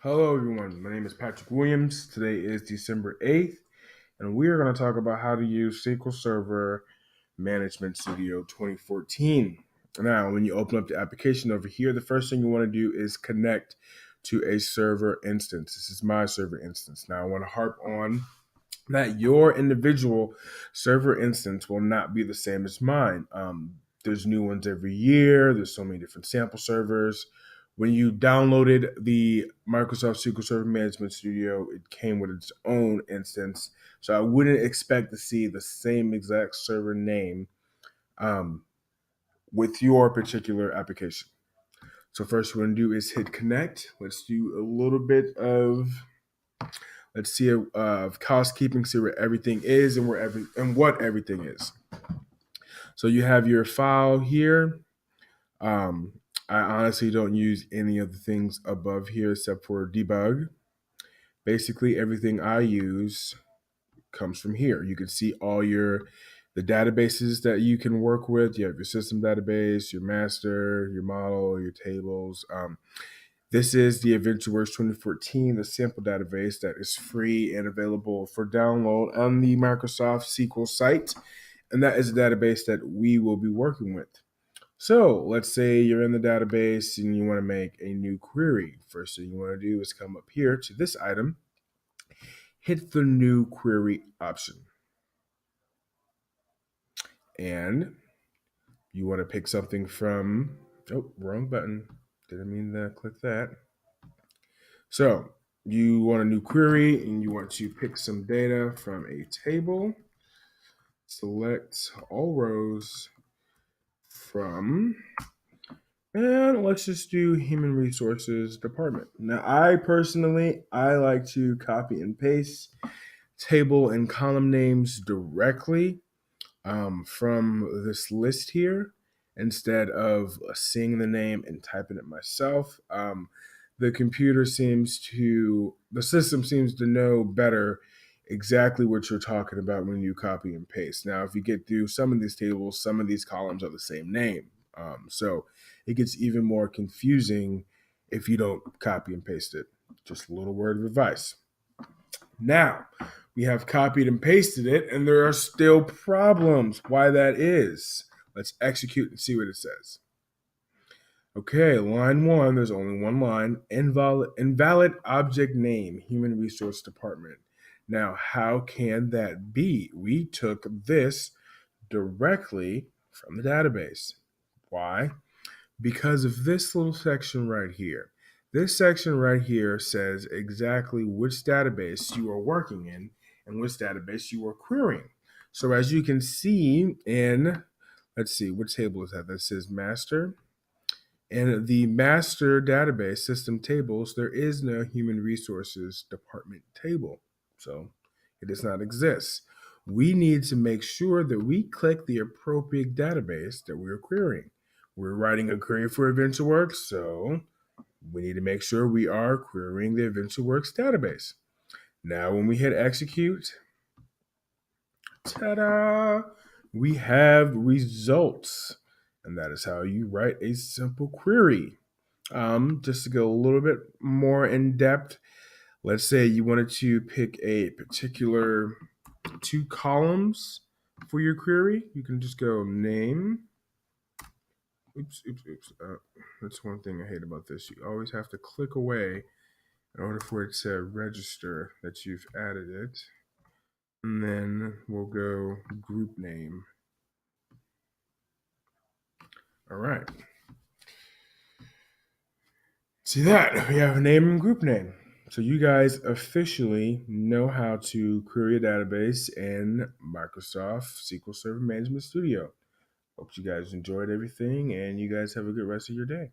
Hello, everyone. My name is Patrick Williams. Today is December 8th, and we are going to talk about how to use SQL Server Management Studio 2014. Now, when you open up the application over here, the first thing you want to do is connect to a server instance. This is my server instance. Now, I want to harp on that your individual server instance will not be the same as mine. There's new ones every year. There's so many different sample servers. When you downloaded the Microsoft SQL Server Management Studio, it came with its own instance. So I wouldn't expect to see the same exact server name um, with your particular application. So first, what we're going to do is hit connect. Let's do a little bit of let's see housekeeping, see where everything is and what everything is. So you have your file here. I honestly don't use any of the things above here except for debug. Basically, everything I use comes from here. You can see all the databases that you can work with. You have your system database, your master, your model, your tables. This is the AdventureWorks 2014, the sample database that is free and available for download on the Microsoft SQL site. And that is a database that we will be working with. So let's say you're in the database and you want to make a new query. First thing you want to do is come up here to this item, hit the new query option. And you want to pick something from, wrong button. Didn't mean to click that. So you want a new query and you want to pick some data from a table. Select all rows from, and let's just do human resources department. Now, I like to copy and paste table and column names directly from this list here instead of seeing the name and typing it myself. The system seems to know better exactly what you're talking about when you copy and paste. Now, if you get through some of these tables, some of these columns are the same name. So it gets even more confusing if you don't copy and paste it. Just a little word of advice. Now, we have copied and pasted it, and there are still problems. Why that is? Let's execute and see what it says. Okay, line 1, there's only one line. Invalid object name, human resource department. Now, how can that be? We took this directly from the database. Why? Because of this little section right here. This section right here says exactly which database you are working in and which database you are querying. So as you can see in, let's see, what table is that? That says master. In the master database system tables, there is no human resources department table. So it does not exist. We need to make sure that we click the appropriate database that we're querying. We're writing a query for AdventureWorks, so we need to make sure we are querying the AdventureWorks database. Now, when we hit execute, ta-da, we have results. And that is how you write a simple query. Just to go a little bit more in depth, let's say you wanted to pick a particular 2 columns for your query. You can just go name. Oops. That's one thing I hate about this. You always have to click away in order for it to register that you've added it. And then we'll go group name. All right. See that? We have a name and group name. So you guys officially know how to query a database in Microsoft SQL Server Management Studio. Hope you guys enjoyed everything and you guys have a good rest of your day.